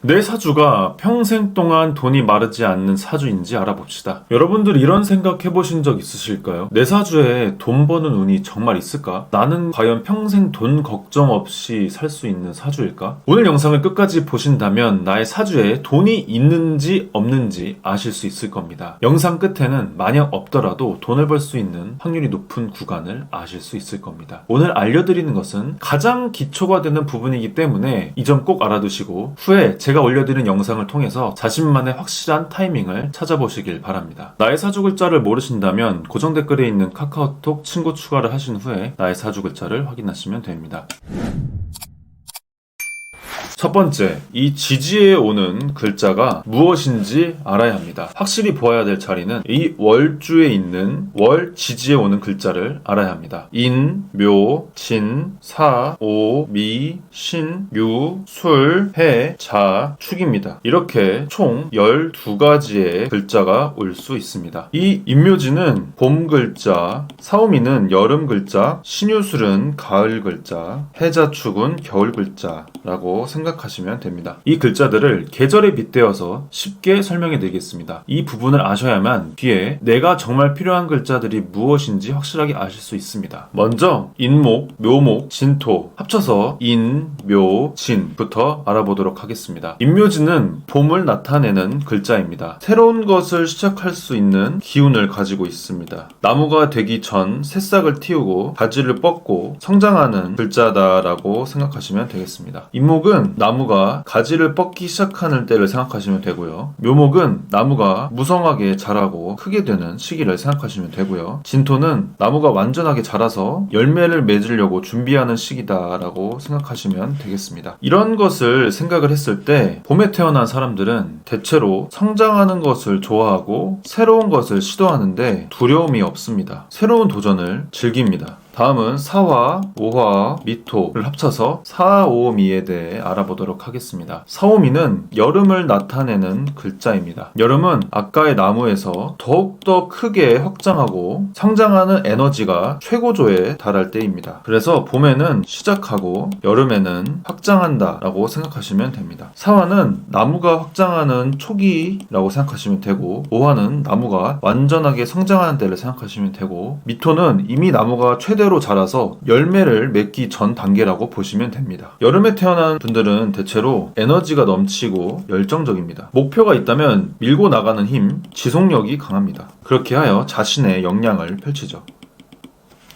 내 사주가 평생 동안 돈이 마르지 않는 사주인지 알아봅시다. 여러분들 이런 생각 해보신 적 있으실까요? 내 사주에 돈 버는 운이 정말 있을까? 나는 과연 평생 돈 걱정 없이 살 수 있는 사주일까? 오늘 영상을 끝까지 보신다면 나의 사주에 돈이 있는지 없는지 아실 수 있을 겁니다. 영상 끝에는 만약 없더라도 돈을 벌 수 있는 확률이 높은 구간을 아실 수 있을 겁니다. 오늘 알려드리는 것은 가장 기초가 되는 부분이기 때문에 이 점 꼭 알아두시고 후에 제가 올려드린 영상을 통해서 자신만의 확실한 타이밍을 찾아보시길 바랍니다. 나의 사주 글자를 모르신다면 고정 댓글에 있는 카카오톡 친구 추가를 하신 후에 나의 사주 글자를 확인하시면 됩니다. 첫 번째, 이 지지에 오는 글자가 무엇인지 알아야 합니다. 확실히 보아야 될 자리는 이 월주에 있는 월 지지에 오는 글자를 알아야 합니다. 인, 묘, 진, 사, 오, 미, 신, 유, 술, 해, 자, 축입니다. 이렇게 총 12가지의 글자가 올 수 있습니다. 이 인묘지는 봄 글자, 사오미는 여름 글자, 신유술은 가을 글자, 해자축은 겨울 글자라고 생각하시면 됩니다. 이 글자들을 계절에 빗대어서 쉽게 설명해 드리겠습니다. 이 부분을 아셔야만 뒤에 내가 정말 필요한 글자들이 무엇인지 확실하게 아실 수 있습니다. 먼저 인목, 묘목, 진토 합쳐서 인, 묘, 진부터 알아보도록 하겠습니다. 인묘지는 봄을 나타내는 글자입니다. 새로운 것을 시작할 수 있는 기운을 가지고 있습니다. 나무가 되기 전 새싹을 틔우고 가지를 뻗고 성장하는 글자다라고 생각하시면 되겠습니다. 인목은 나무가 가지를 뻗기 시작하는 때를 생각하시면 되고요. 묘목은 나무가 무성하게 자라고 크게 되는 시기를 생각하시면 되고요. 진토는 나무가 완전하게 자라서 열매를 맺으려고 준비하는 시기다라고 생각하시면 되겠습니다. 이런 것을 생각을 했을 때 봄에 태어난 사람들은 대체로 성장하는 것을 좋아하고 새로운 것을 시도하는데 두려움이 없습니다. 새로운 도전을 즐깁니다. 다음은 사와, 오화, 미토를 합쳐서 사오미에 대해 알아보도록 하겠습니다. 사오미는 여름을 나타내는 글자입니다. 여름은 아까의 나무에서 더욱더 크게 확장하고 성장하는 에너지가 최고조에 달할 때입니다. 그래서 봄에는 시작하고 여름에는 확장한다 라고 생각하시면 됩니다. 사화는 나무가 확장하는 초기라고 생각하시면 되고, 오화는 나무가 완전하게 성장하는 때를 생각하시면 되고, 미토는 이미 나무가 최대로 자라서 열매를 맺기 전 단계라고 보시면 됩니다. 여름에 태어난 분들은 대체로 에너지가 넘치고 열정적입니다. 목표가 있다면 밀고 나가는 힘, 지속력이 강합니다. 그렇게 하여 자신의 역량을 펼치죠.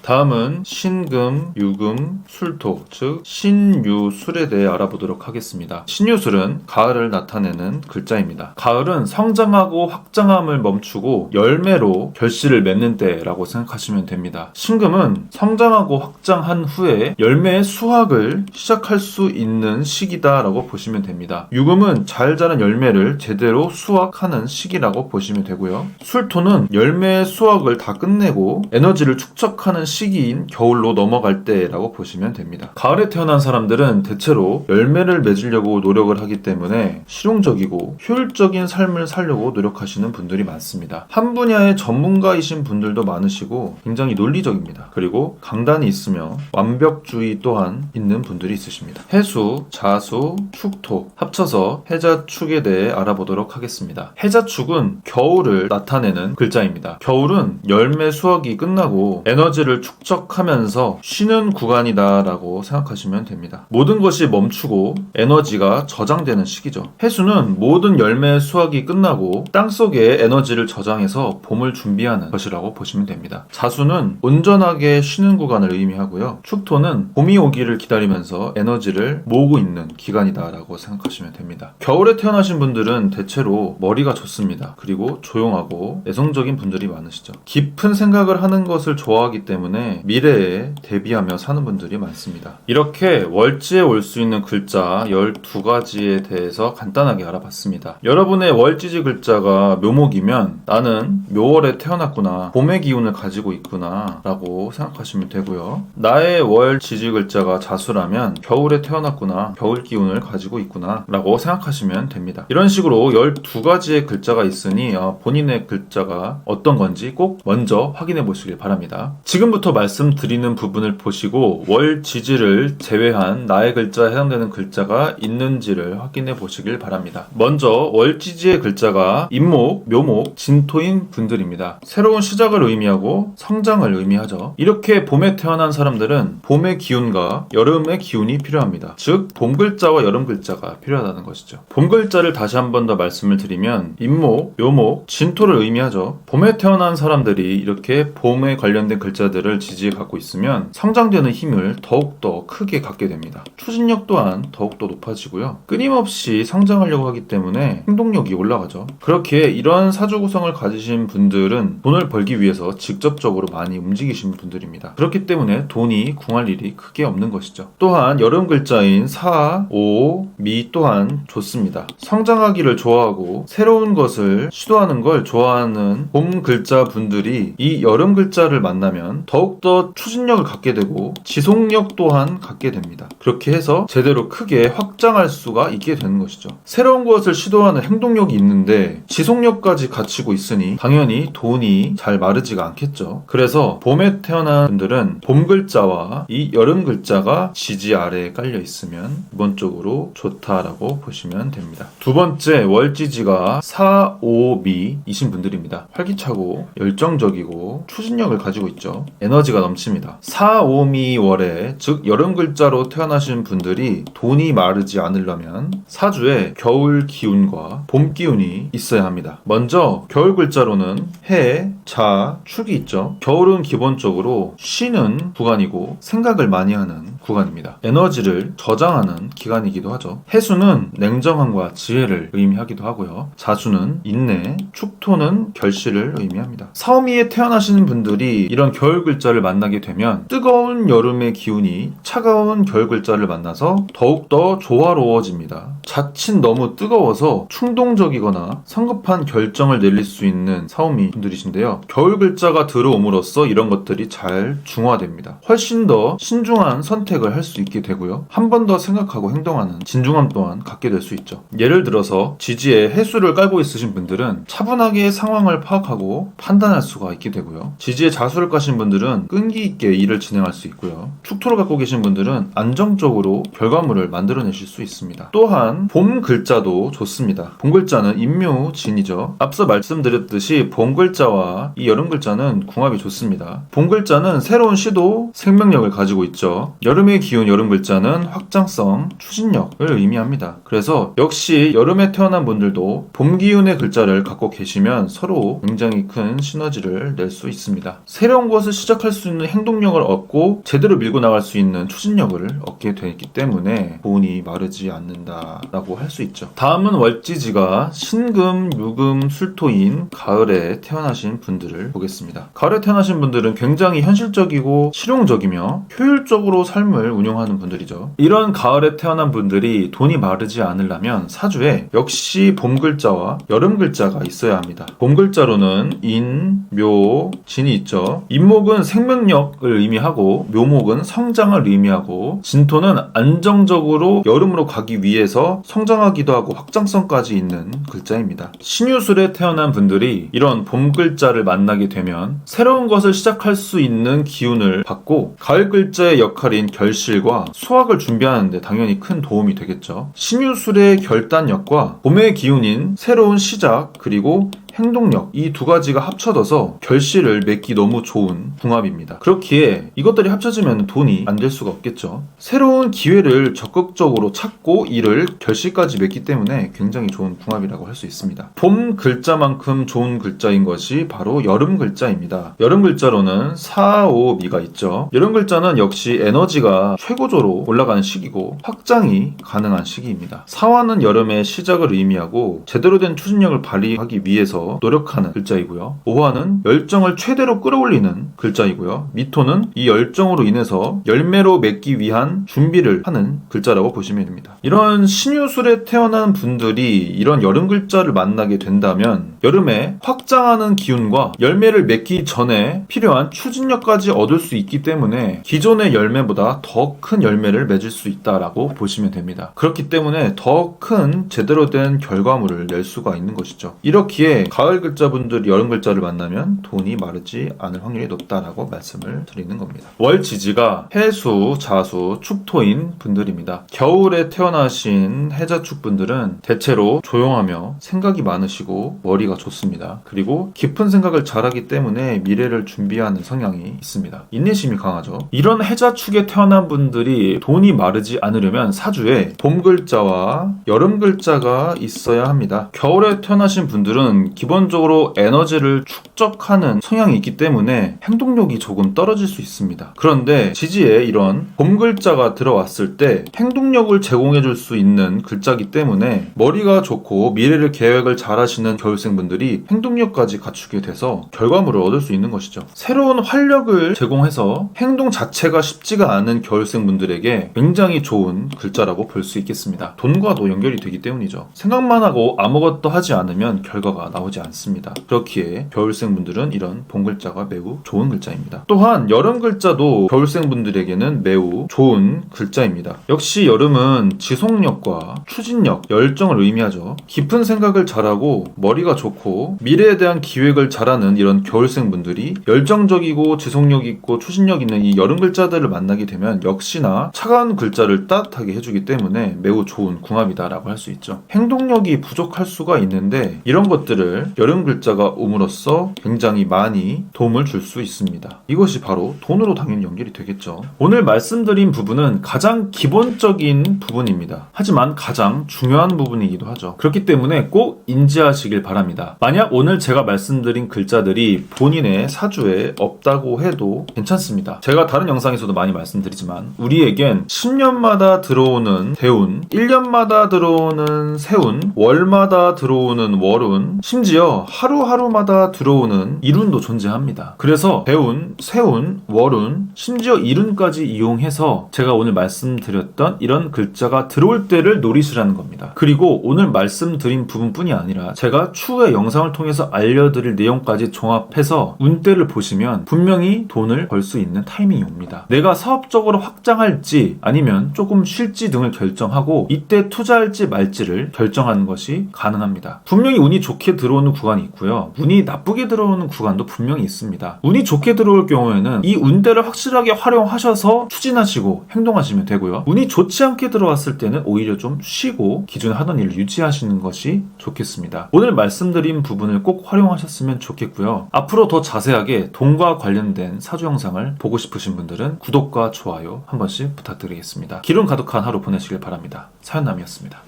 다음은 신금, 유금, 술토, 즉 신유술에 대해 알아보도록 하겠습니다. 신유술은 가을을 나타내는 글자입니다. 가을은 성장하고 확장함을 멈추고 열매로 결실을 맺는 때라고 생각하시면 됩니다. 신금은 성장하고 확장한 후에 열매의 수확을 시작할 수 있는 시기다라고 보시면 됩니다. 유금은 잘 자란 열매를 제대로 수확하는 시기라고 보시면 되고요. 술토는 열매의 수확을 다 끝내고 에너지를 축적하는 시기인 겨울로 넘어갈 때라고 보시면 됩니다. 가을에 태어난 사람들은 대체로 열매를 맺으려고 노력을 하기 때문에 실용적이고 효율적인 삶을 살려고 노력하시는 분들이 많습니다. 한 분야의 전문가이신 분들도 많으시고 굉장히 논리적입니다. 그리고 강단이 있으며 완벽주의 또한 있는 분들이 있으십니다. 해수, 자수, 축토 합쳐서 해자축에 대해 알아보도록 하겠습니다. 해자축은 겨울을 나타내는 글자입니다. 겨울은 열매 수확이 끝나고 에너지를 축적하면서 쉬는 구간이다라고 생각하시면 됩니다. 모든 것이 멈추고 에너지가 저장되는 시기죠. 해수는 모든 열매 수확이 끝나고 땅속에 에너지를 저장해서 봄을 준비하는 것이라고 보시면 됩니다. 자수는 온전하게 쉬는 구간을 의미하고요. 축토는 봄이 오기를 기다리면서 에너지를 모으고 있는 기간이다라고 생각하시면 됩니다. 겨울에 태어나신 분들은 대체로 머리가 좋습니다. 그리고 조용하고 내성적인 분들이 많으시죠. 깊은 생각을 하는 것을 좋아하기 때문에 미래에 대비하며 사는 분들이 많습니다. 이렇게 월지에 올 수 있는 글자 12가지에 대해서 간단하게 알아봤습니다. 여러분의 월지지 글자가 묘목이면 나는 묘월에 태어났구나, 봄의 기운을 가지고 있구나 라고 생각하시면 되고요. 나의 월지지 글자가 자수라면 겨울에 태어났구나, 겨울 기운을 가지고 있구나 라고 생각하시면 됩니다. 이런 식으로 12가지의 글자가 있으니 본인의 글자가 어떤 건지 꼭 먼저 확인해 보시길 바랍니다. 지금부터 지금부터 말씀드리는 부분을 보시고 월지지를 제외한 나의 글자에 해당되는 글자가 있는지를 확인해 보시길 바랍니다. 먼저 월지지의 글자가 임목, 묘목, 진토인 분들입니다. 새로운 시작을 의미하고 성장을 의미하죠. 이렇게 봄에 태어난 사람들은 봄의 기운과 여름의 기운이 필요합니다. 즉 봄 글자와 여름 글자가 필요하다는 것이죠. 봄 글자를 다시 한 번 더 말씀을 드리면 임목, 묘목, 진토를 의미하죠. 봄에 태어난 사람들이 이렇게 봄에 관련된 글자들을 지지에 갖고 있으면 성장되는 힘을 더욱더 크게 갖게 됩니다. 추진력 또한 더욱더 높아지고요. 끊임없이 성장하려고 하기 때문에 행동력이 올라가죠. 그렇게 이런 사주 구성을 가지신 분들은 돈을 벌기 위해서 직접적으로 많이 움직이시는 분들입니다. 그렇기 때문에 돈이 궁할 일이 크게 없는 것이죠. 또한 여름 글자인 사, 오, 미 또한 좋습니다. 성장하기를 좋아하고 새로운 것을 시도하는 걸 좋아하는 봄 글자 분들이 이 여름 글자를 만나면 더욱더 추진력을 갖게 되고 지속력 또한 갖게 됩니다. 그렇게 해서 제대로 크게 확장할 수가 있게 되는 것이죠. 새로운 것을 시도하는 행동력이 있는데 지속력까지 갖추고 있으니 당연히 돈이 잘 마르지가 않겠죠. 그래서 봄에 태어난 분들은 봄 글자와 이 여름 글자가 지지 아래에 깔려 있으면 기본적으로 좋다라고 보시면 됩니다. 두 번째 월지지가 사, 오, 미이신 분들입니다. 활기차고 열정적이고 추진력을 가지고 있죠. 에너지가 넘칩니다. 사, 오, 미 월에 즉 여름 글자로 태어나신 분들이 돈이 마르지 않으려면 사주에 겨울 기운과 봄 기운이 있어야 합니다. 먼저 겨울 글자로는 해, 자, 축이 있죠. 겨울은 기본적으로 쉬는 구간이고 생각을 많이 하는 구간입니다. 에너지를 저장하는 기간이기도 하죠. 해수는 냉정함과 지혜를 의미하기도 하고요. 자수는 인내, 축토는 결실을 의미합니다. 사오미에 태어나시는 분들이 이런 겨울 글자를 만나게 되면 뜨거운 여름의 기운이 차가운 겨울 글자를 만나서 더욱더 조화로워집니다. 자칫 너무 뜨거워서 충동적이거나 성급한 결정을 내릴 수 있는 사오미 분들이신데요. 겨울 글자가 들어옴으로써 이런 것들이 잘 중화됩니다. 훨씬 더 신중한 선택을 할 수 있게 되고요. 한 번 더 생각하고 행동하는 진중함 또한 갖게 될 수 있죠. 예를 들어서 지지에 해수를 깔고 있으신 분들은 차분하게 상황을 파악하고 판단할 수가 있게 되고요. 지지에 자수를 까신 분들은 끈기 있게 일을 진행할 수 있고요. 축토를 갖고 계신 분들은 안정적으로 결과물을 만들어내실 수 있습니다. 또한 봄 글자도 좋습니다. 봄 글자는 임묘진이죠. 앞서 말씀드렸듯이 봄 글자와 이 여름 글자는 궁합이 좋습니다. 봄 글자는 새로운 시도, 생명력을 가지고 있죠. 여름의 기운 여름 글자는 확장성, 추진력을 의미합니다. 그래서 역시 여름에 태어난 분들도 봄 기운의 글자를 갖고 계시면 서로 굉장히 큰 시너지를 낼 수 있습니다. 새로운 것을 시작할 수 있는 행동력을 얻고 제대로 밀고 나갈 수 있는 추진력을 얻게 되기 때문에 돈이 마르지 않는다라고 할 수 있죠. 다음은 월지지가 신금, 유금, 술토인 가을에 태어나신 분들을 보겠습니다. 가을에 태어나신 분들은 굉장히 현실적이고 실용적이며 효율적으로 삶을 운영하는 분들이죠. 이런 가을에 태어난 분들이 돈이 마르지 않으려면 사주에 역시 봄 글자와 여름 글자가 있어야 합니다. 봄 글자로는 인, 묘, 진이 있죠. 인목은 생명력을 의미하고 묘목은 성장을 의미하고 진토는 안정적으로 여름으로 가기 위해서 성장하기도 하고 확장성까지 있는 글자입니다. 신유술에 태어난 분들이 이런 봄 글자를 만나게 되면 새로운 것을 시작할 수 있는 기운을 받고 가을 글자의 역할인 결실과 수확을 준비하는 데 당연히 큰 도움이 되겠죠. 신유술의 결단력과 봄의 기운인 새로운 시작 그리고 행동력 이 두 가지가 합쳐져서 결실을 맺기 너무 좋은 궁합입니다. 그렇기에 이것들이 합쳐지면 돈이 안 될 수가 없겠죠. 새로운 기회를 적극적으로 찾고 이를 결실까지 맺기 때문에 굉장히 좋은 궁합이라고 할 수 있습니다. 봄 글자만큼 좋은 글자인 것이 바로 여름 글자입니다. 여름 글자로는 사, 오, 미가 있죠. 여름 글자는 역시 에너지가 최고조로 올라가는 시기고 확장이 가능한 시기입니다. 사화는 여름의 시작을 의미하고 제대로 된 추진력을 발휘하기 위해서 노력하는 글자이고요. 오화는 열정을 최대로 끌어올리는 글자이고요. 미토는 이 열정으로 인해서 열매로 맺기 위한 준비를 하는 글자라고 보시면 됩니다. 이런 신유술에 태어난 분들이 이런 여름 글자를 만나게 된다면 여름에 확장하는 기운과 열매를 맺기 전에 필요한 추진력까지 얻을 수 있기 때문에 기존의 열매보다 더 큰 열매를 맺을 수 있다라고 보시면 됩니다. 그렇기 때문에 더 큰 제대로 된 결과물을 낼 수가 있는 것이죠. 이렇기에 가을 글자분들이 여름 글자를 만나면 돈이 마르지 않을 확률이 높다라고 말씀을 드리는 겁니다. 월지지가 해수, 자수, 축토인 분들입니다. 겨울에 태어나신 해자축 분들은 대체로 조용하며 생각이 많으시고 머리가 좋습니다. 그리고 깊은 생각을 잘하기 때문에 미래를 준비하는 성향이 있습니다. 인내심이 강하죠. 이런 해자축에 태어난 분들이 돈이 마르지 않으려면 사주에 봄 글자와 여름 글자가 있어야 합니다. 겨울에 태어나신 분들은 기본적으로 에너지를 축적하는 성향이 있기 때문에 행동력이 조금 떨어질 수 있습니다. 그런데 지지에 이런 봄 글자가 들어왔을 때 행동력을 제공해줄 수 있는 글자이기 때문에 머리가 좋고 미래를 계획을 잘 하시는 겨울생분들이 행동력까지 갖추게 돼서 결과물을 얻을 수 있는 것이죠. 새로운 활력을 제공해서 행동 자체가 쉽지가 않은 겨울생분들에게 굉장히 좋은 글자라고 볼 수 있겠습니다. 돈과도 연결이 되기 때문이죠. 생각만 하고 아무것도 하지 않으면 결과가 나오지 않습니다. 그렇기에 겨울생분들은 이런 봄 글자가 매우 좋은 글자입니다. 또한 여름 글자도 겨울생분들에게는 매우 좋은 글자입니다. 역시 여름은 지속력과 추진력, 열정을 의미하죠. 깊은 생각을 잘하고 머리가 좋고 미래에 대한 기획을 잘하는 이런 겨울생분들이 열정적이고 지속력 있고 추진력 있는 이 여름 글자들을 만나게 되면 역시나 차가운 글자를 따뜻하게 해주기 때문에 매우 좋은 궁합이다라고 할 수 있죠. 행동력이 부족할 수가 있는데 이런 것들을 여름 글자가 옴으로써 굉장히 많이 도움을 줄 수 있습니다. 이것이 바로 돈으로 당연히 연결이 되겠죠. 오늘 말씀드린 부분은 가장 기본적인 부분입니다. 하지만 가장 중요한 부분이기도 하죠. 그렇기 때문에 꼭 인지하시길 바랍니다. 만약 오늘 제가 말씀드린 글자들이 본인의 사주에 없다고 해도 괜찮습니다. 제가 다른 영상에서도 많이 말씀드리지만 우리에겐 10년마다 들어오는 대운, 1년마다 들어오는 세운, 월마다 들어오는 월운, 심지어 하루하루마다 들어오는 일운도 존재합니다. 그래서 대운, 세운, 월운, 심지어 일운까지 이용해서 제가 오늘 말씀드렸던 이런 글자가 들어올 때를 노리시라는 겁니다. 그리고 오늘 말씀드린 부분뿐이 아니라 제가 추후에 영상을 통해서 알려드릴 내용까지 종합해서 운대를 보시면 분명히 돈을 벌 수 있는 타이밍이 옵니다. 내가 사업적으로 확장할지 아니면 조금 쉴지 등을 결정하고 이때 투자할지 말지를 결정하는 것이 가능합니다. 분명히 운이 좋게 들어오는 구간이 있고요. 운이 나쁘게 들어오는 구간도 분명히 있습니다. 운이 좋게 들어올 경우에는 이 운대를 확실하게 활용하셔서 추진하시고 행동하시면 되고요. 운이 좋지 않게 들어왔을 때는 오히려 좀 쉬고 기존에 하던 일을 유지하시는 것이 좋겠습니다. 오늘 말씀드린 부분을 꼭 활용하셨으면 좋겠고요. 앞으로 더 자세하게 돈과 관련된 사주 영상을 보고 싶으신 분들은 구독과 좋아요 한 번씩 부탁드리겠습니다. 기운 가득한 하루 보내시길 바랍니다. 사연남이었습니다.